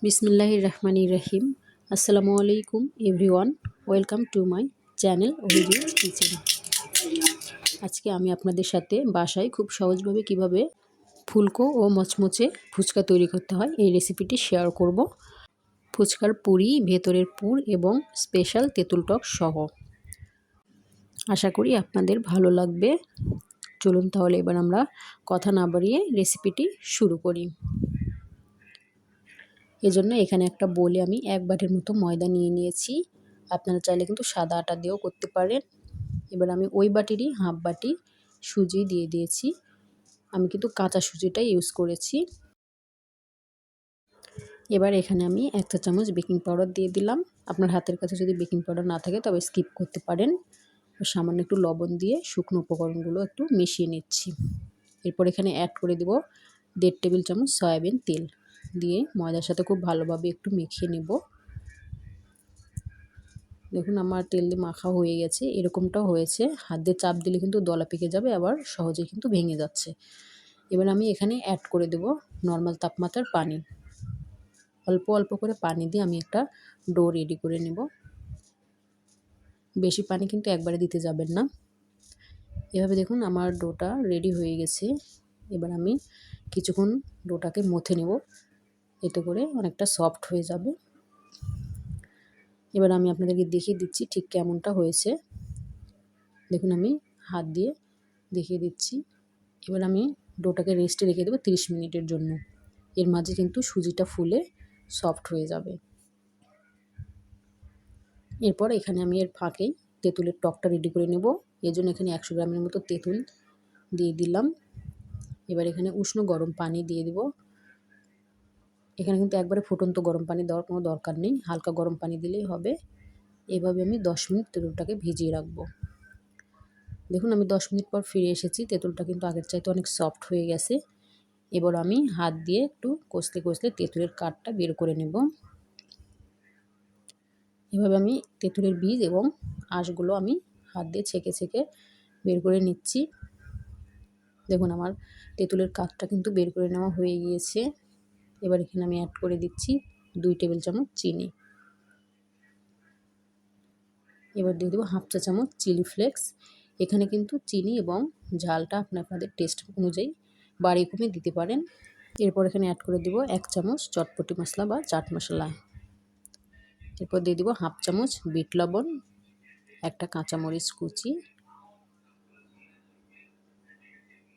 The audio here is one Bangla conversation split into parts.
বিসমিল্লাহির রহমানির রহিম। আসসালামু আলাইকুম everyone, welcome to my channel Abhijit kitchen. আজকে আমি আপনাদের সাথে বাসায় খুব সহজভাবে কিভাবে ফুলকো ও মচমচে ফুচকা তৈরি করতে হয় এই রেসিপিটি শেয়ার করব। ফুচকার পুরি, ভেতরের পুর এবং স্পেশাল তেঁতুল টক সহ। আশা করি আপনাদের ভালো লাগবে। চলুন তাহলে এবার আমরা কথা না বাড়িয়ে রেসিপিটি শুরু করি। এজন্য এখানে একটা বোলে আমি 1 বাটির মতো ময়দা নিয়ে নিয়েছি। আপনারা চাইলে কিন্তু সাদা আটা দিয়েও করতে পারেন। এবার আমি ওই বাটিরই হাফ বাটি সুজি দিয়ে দিয়েছি। আমি কিন্তু কাঁচা সুজিটাই ইউজ করেছি। এবার এখানে আমি 1 চা চামচ বেকিং পাউডার দিয়ে দিলাম। আপনার হাতের কাছে যদি বেকিং পাউডার না থাকে তবে স্কিপ করতে পারেন। সামান্য একটু লবণ দিয়ে শুকনো উপকরণগুলো একটু মিশিয়ে নিচ্ছি। এরপর এখানে অ্যাড করে দেব 1.5 টেবিল চামচ সয়াবিন তেল দিয়ে ময়দার সাথে খুব ভালোভাবে একটু মেখে নেব। দেখুন আমার তেল দিয়ে মাখা হয়ে গেছে, এরকমটাও হয়েছে। হাত দিয়ে চাপ দিলে কিন্তু দলা পেকে যাবে, আবার সহজে কিন্তু ভেঙে যাচ্ছে। এবার আমি এখানে অ্যাড করে দেব নর্মাল তাপমাত্রার পানি। অল্প অল্প করে পানি দিয়ে আমি একটা ডো রেডি করে নেব। বেশি পানি কিন্তু একবারে দিতে যাবেন না। এভাবে দেখুন আমার ডোটা রেডি হয়ে গেছে। এবার আমি কিছুক্ষণ ডোটাকে মথে নেব, এতে করে অনেকটা সফট হয়ে যাবে। এবার আমি আপনাদেরকে দেখিয়ে দিচ্ছি ঠিক কেমনটা হয়েছে। দেখুন আমি হাত দিয়ে দেখিয়ে দিচ্ছি। এবার আমি ডোটাকে রেস্টে রেখে দেবো 30 মিনিটের জন্য। এর মাঝে কিন্তু সুজিটা ফুলে সফট হয়ে যাবে। এরপর এখানে আমি এর ফাঁকেই তেঁতুলের টকটা রেডি করে নেব। এর জন্য এখানে 100 গ্রামের মতো তেঁতুল দিয়ে দিলাম। এবার এখানে উষ্ণ গরম পানি দিয়ে দেব। এখানে কিন্তু একবারে ফুটন্ত গরম পানি দেওয়ার কোনো দরকার নেই, হালকা গরম পানি দিলেই হবে। এভাবে আমি 10 মিনিট তেঁতুলটাকে ভিজিয়ে রাখবো। দেখুন আমি 10 মিনিট পর ফিরে এসেছি। তেঁতুলটা কিন্তু আগের চাইতে অনেক সফট হয়ে গেছে। এবার আমি হাত দিয়ে একটু কষলে কষলে তেঁতুলের কাঠটা বের করে নেব। এভাবে আমি তেঁতুলের বীজ এবং আঁশগুলো আমি হাত দিয়ে ছেঁকে ছেঁকে বের করে নিচ্ছি। দেখুন আমার তেঁতুলের কাঠটা কিন্তু বের করে নেওয়া হয়ে গিয়েছে। এবার এখানে আমি অ্যাড করে দিচ্ছি 2 টেবিল চামচ চিনি। এবার দিয়ে দেবো হাফ চা চামচ চিলি ফ্লেক্স। এখানে কিন্তু চিনি এবং ঝালটা আপনাদের টেস্ট অনুযায়ী বাড়িয়ে কমিয়ে দিতে পারেন। এরপর এখানে অ্যাড করে দেবো 1 চামচ চটপটি মশলা বা চাট মশলা। এরপর দিয়ে দেবো হাফ চামচ বিট লবণ, একটা কাঁচামরিচ কুচি।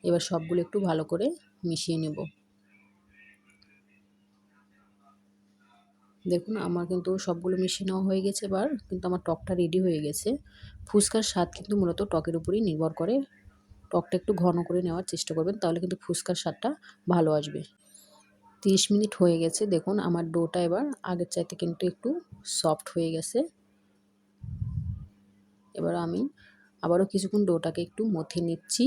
এবার সবগুলো একটু ভালো করে মিশিয়ে নেব। দেখুন আমার কিন্তু সবগুলো মিশিয়ে নেওয়া হয়ে গেছে। এবার কিন্তু আমার টকটা রেডি হয়ে গেছে। ফুচকার স্বাদ কিন্তু মূলত টকের উপরেই নির্ভর করে। টকটা একটু ঘন করে নেওয়ার চেষ্টা করবেন, তাহলে কিন্তু ফুচকার স্বাদটা ভালো আসবে। 30 মিনিট হয়ে গেছে। দেখুন আমার ডোটা এবার আগের চাইতে কিন্তু একটু সফট হয়ে গেছে। এবার আমি আবারও কিছুক্ষণ ডোটাকে একটু মথে নিচ্ছি।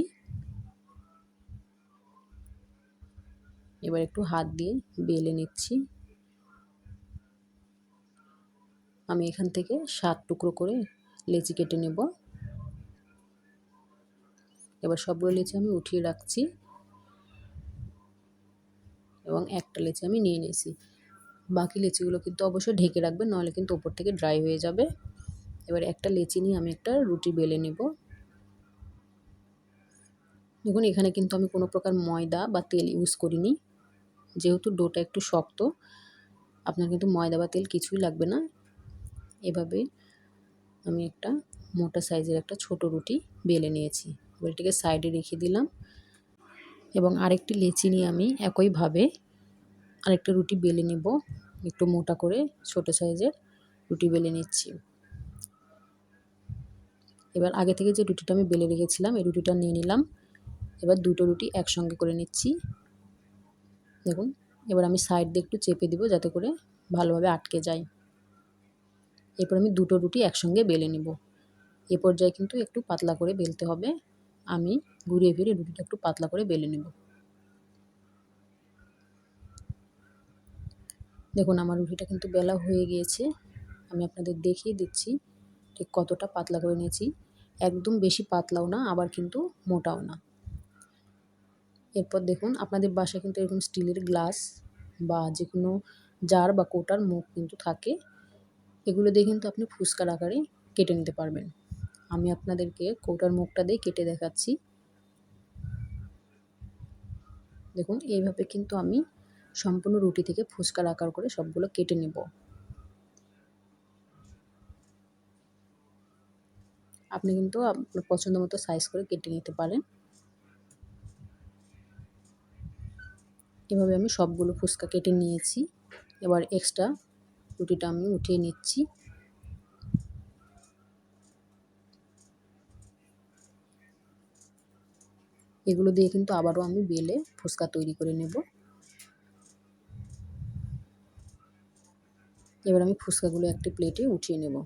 এবার একটু হাত দিয়ে বেলে নিচ্ছি। আমি এখান থেকে 7 টুকরো করে লেচি কেটে নেব। এবার সবগুলো লেচি আমি উঠিয়ে রাখছি এবং একটা লেচি আমি নিয়ে নিয়েছি। বাকি লেচিগুলো কিন্তু অবশ্যই ঢেকে রাখবেন, নাহলে কিন্তু ওপর থেকে ড্রাই হয়ে যাবে। এবার একটা লেচি নিয়ে আমি একটা রুটি বেলে নেব। দেখুন এখানে কিন্তু আমি কোনো প্রকার ময়দা বা তেল ইউজ করিনি। যেহেতু ডোটা একটু শক্ত, আপনার কিন্তু ময়দা বা তেল কিছুই লাগবে না। এভাবে আমি একটা মোটা সাইজের একটা ছোট রুটি বেলে নিয়েছি। এবার এটাকে সাইডে রেখে দিলাম এবং আরেকটি লেচি নিয়ে আমি একইভাবে আরেকটা রুটি বেলে নেব। একটু মোটা করে ছোট সাইজের রুটি বেলে নিচ্ছি। এবার আগে থেকে যে রুটিটা আমি বেলে রেখেছিলাম এই রুটিটা নিয়ে নিলাম। এবার দুটো রুটি একসঙ্গে করে নিচ্ছি। দেখুন এবার আমি সাইড দিয়ে একটু চেপে দিব যাতে করে ভালোভাবে আটকে যায়। এরপর আমি দুটো রুটি একসঙ্গে বেলে নেব। এ পর্যায়ে কিন্তু একটু পাতলা করে বেলতে হবে। আমি ঘুরিয়ে ফিরিয়ে রুটিটা একটু পাতলা করে বেলে নেব। দেখুন আমার রুটিটা কিন্তু বেলা হয়ে গিয়েছে। আমি আপনাদের দেখিয়ে দিচ্ছি ঠিক কতটা পাতলা করে নিয়েছি। একদম বেশি পাতলাও না, আবার কিন্তু মোটাও না। এরপর দেখুন আপনাদের বাসায় কিন্তু এরকম স্টিলের গ্লাস বা যে কোনো জার বা কৌটার মুখ কিন্তু থাকে, এগুলো দিয়ে কিন্তু আপনি ফুচকার আকারে কেটে নিতে পারবেন। আমি আপনাদেরকে কৌটার মুখটা দিয়ে কেটে দেখাচ্ছি। দেখুন এইভাবে কিন্তু আমি সম্পূর্ণ রুটি থেকে ফুচকার আকার করে সবগুলো কেটে নেব। আপনি কিন্তু আপনার পছন্দ মতো সাইজ করে কেটে নিতে পারেন। এভাবে আমি সবগুলো ফুচকা কেটে নিয়েছি। এবার এক্সট্রা রুটিটা আমি উঠিয়ে নিচ্ছি। এগুলো দিয়ে কিন্তু আবারও আমি বেলে ফুচকা তৈরি করে নেব। এবার আমি ফুচকাগুলো একটি প্লেটে উঠিয়ে নেব।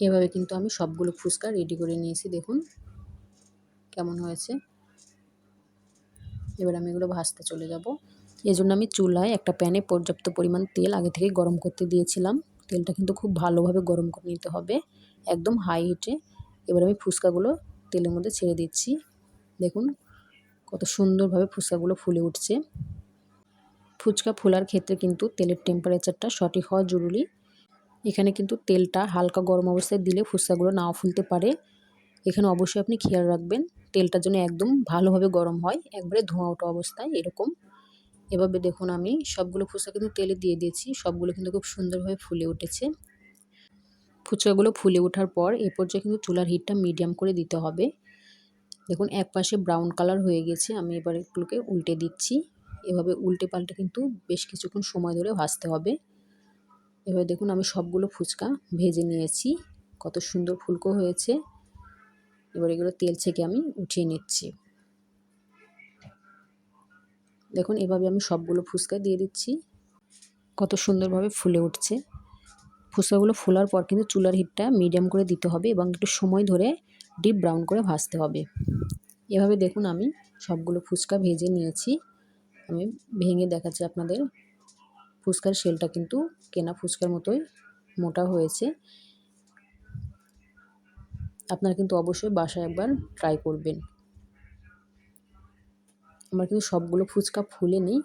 এভাবে কিন্তু আমি সবগুলো ফুচকা রেডি করে নিয়েছি, দেখুন কেমন হয়েছে। এবার আমি এগুলো ভাজতে চলে যাব। এজন্য আমি চুলায় একটা প্যানে পর্যাপ্ত পরিমাণ তেল আগে থেকে গরম করতে দিয়েছিলাম। তেলটা কিন্তু খুব ভালোভাবে গরম করে নিতে হবে, একদম হাই হিটে। এবার আমি ফুচকাগুলো তেলের মধ্যে ছেড়ে দিচ্ছি। দেখুন কত সুন্দরভাবে ফুচকাগুলো ফুলে উঠছে। ফুচকা ফোলার ক্ষেত্রে কিন্তু তেলের টেম্পারেচারটা সঠিক হওয়া জরুরি। এখানে কিন্তু তেলটা হালকা গরম অবস্থায় দিলে ফুচকাগুলো নাও ফুলতে পারে। এখানে অবশ্যই আপনি খেয়াল রাখবেন তেলটা যেন একদম ভালোভাবে গরম হয়, একবারে ধোঁয়া ওঠা অবস্থায় এরকম। এভাবে দেখুন আমি সবগুলো ফুচকা কিন্তু তেলে দিয়ে দিয়েছি, সবগুলো কিন্তু খুব সুন্দরভাবে ফুলে উঠেছে। ফুচকাগুলো ফুলে ওঠার পর এ পর্যায়ে কিন্তু চুলার হিটটা মিডিয়াম করে দিতে হবে। দেখুন এক পাশে ব্রাউন কালার হয়ে গেছে, আমি এবার এগুলোকে উল্টে দিচ্ছি। এভাবে উল্টে পাল্টে কিন্তু বেশ কিছুক্ষণ সময় ধরে ভাজতে হবে। এবার দেখুন আমি সবগুলো ফুচকা ভেজে নিয়েছি, কত সুন্দর ফুলকো হয়েছে। এবার এগুলো তেল থেকে আমি উঠিয়ে নিচ্ছি। দেখুন এভাবে আমি সবগুলো ফুচকা দিয়ে দিচ্ছি, কত সুন্দরভাবে ফুলে উঠছে। ফুচকাগুলো ফোলার পর কিন্তু চুলার হিটটা মিডিয়াম করে দিতে হবে এবং একটু সময় ধরে ডিপ ব্রাউন করে ভাজতে হবে। এভাবে দেখুন আমি সবগুলো ফুচকা ভেজে নিয়েছি। আমি ভেঙে দেখাচ্ছি আপনাদের। ফুচকার শেলটা কিন্তু কেনা ফুচকার মতোই মোটা হয়েছে। আপনারা কিন্তু অবশ্যই বাসায় একবার ট্রাই করবেন। আমার কিন্তু সবগুলো ফুচকা ফুলেনি,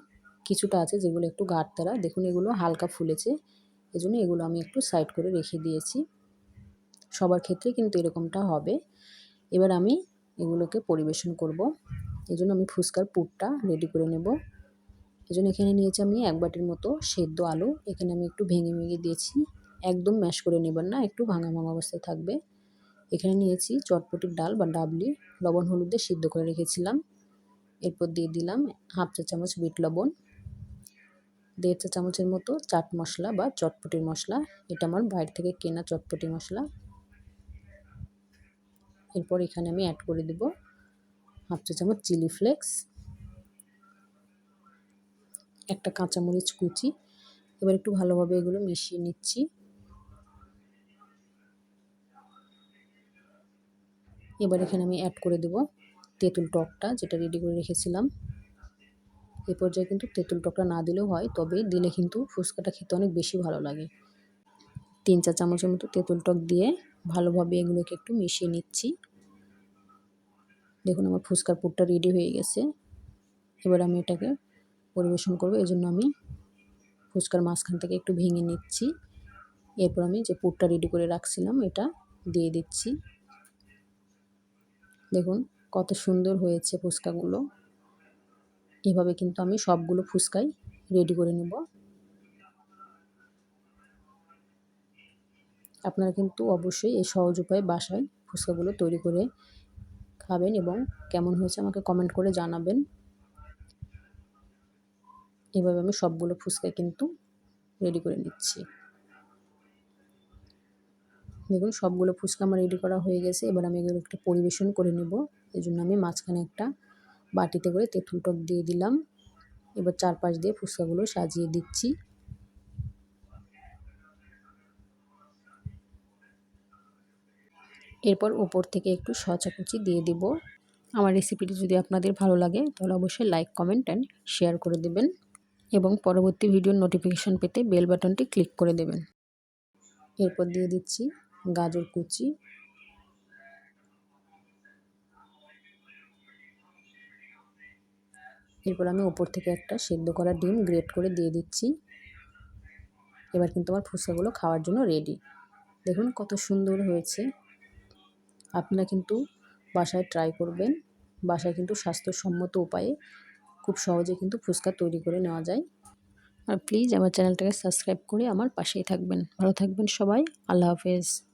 কিছুটা আছে যেগুলো একটু গাঢ়। দেখুন এগুলো হালকা ফুলেছে, এজন্য এগুলো আমি একটু সাইড করে রেখে দিয়েছি। সবার ক্ষেত্রে কিন্তু এরকমটা হবে। এবার আমি এগুলোকে পরিবেশন করব। এজন্য আমি ফুচকার পুরটা রেডি করে নেব। এজন্য এখানে নিয়েছি আমি 1 বাটির মতো সেদ্ধ আলু। এখানে আমি একটু ভেঙে দিয়েছি, একদম ম্যাশ করে নেবেন না, একটু ভাঙা অবস্থায় থাকবে। এখানে নিয়েছি চটপটির ডাল বা ডাবলি, লবণ হলুদ দিয়ে সিদ্ধ করে রেখেছিলাম। এরপর দিয়ে দিলাম হাফ চা চামচ বিট লবণ, 1.5 চা চামচের মতো চাট মশলা বা চটপটির মশলা, এটা আমার বাইরে থেকে কেনা চটপটি মশলা। এরপর এখানে আমি অ্যাড করে দেব হাফ চা চামচ চিলি ফ্লেক্স, একটা কাঁচামরিচ কুচি। এবার একটু ভালোভাবে এগুলো মিশিয়ে নিচ্ছি। এবার এখানে আমি অ্যাড করে দেব তেঁতুল টকটা, যেটা রেডি করে রেখেছিলাম। এই পর্যায়ে কিন্তু তেঁতুল টকটা না দিলেও হয়, তবে দিলে কিন্তু ফুচকাটা খেতে অনেক বেশি ভালো লাগে। 3 চা চামচের মতো তেঁতুল টক দিয়ে ভালোভাবে এগুলোকে একটু মিশিয়ে নিচ্ছি। দেখুন আমার ফুচকার পুরটা রেডি হয়ে গেছে। এবার আমি এটাকে পরিবেশন করব, এজন্য আমি ফুচকার মাঝখান থেকে একটু ভেঙে নিচ্ছি। এরপর আমি যে পুরটা রেডি করে রাখছিলাম এটা দিয়ে দিচ্ছি। দেখুন কত সুন্দর হয়েছে ফুচকাগুলো। এভাবে কিন্তু আমি সবগুলো ফুচকাই রেডি করে নেব। আপনারা কিন্তু অবশ্যই এই সহজ উপায়ে বাসায় ফুচকাগুলো তৈরি করে খাবেন এবং কেমন হয়েছে আমাকে কমেন্ট করে জানাবেন। এভাবে আমি সবগুলো ফুচকা কিন্তু রেডি করে নিচ্ছি। দেখুন সবগুলো ফুচকা আমার রেডি করা হয়ে গেছে। এবার আমি এগুলো একটু পরিবেশন করে নেব। এজন্য আমি মাঝখানে একটা বাটিতে করে তেঁতুল টক দিয়ে দিলাম। এবার চারপাশ দিয়ে ফুচকাগুলো সাজিয়ে দিচ্ছি। এরপর উপর থেকে একটু সচা কুচি দিয়ে দিব। আমার রেসিপিটি যদি আপনাদের ভালো লাগে তাহলে অবশ্যই লাইক, কমেন্ট অ্যান্ড শেয়ার করে দেবেন এবং পরবর্তী ভিডিওর নোটিফিকেশান পেতে বেল বাটনটি ক্লিক করে দেবেন। এরপর দিয়ে দিচ্ছি গাজর কুচি, এরপর আমি উপর থেকে একটা সেদ্ধ করা ডিম গ্রেট করে দিয়ে দিচ্ছি। এবার কিন্তু আমার ফুচকাগুলো খাওয়ার জন্য রেডি। দেখুন কত সুন্দর হয়েছে। আপনারা কিন্তু বাসায় ট্রাই করবেন। বাসায় কিন্তু স্বাস্থ্যসম্মত উপায়ে খুব সহজে কিন্তু ফুচকা তৈরি করে নেওয়া যায়। আর প্লিজ আমার চ্যানেলটাকে সাবস্ক্রাইব করে আমার পাশেই থাকবেন। ভালো থাকবেন সবাই। আল্লাহ হাফেজ।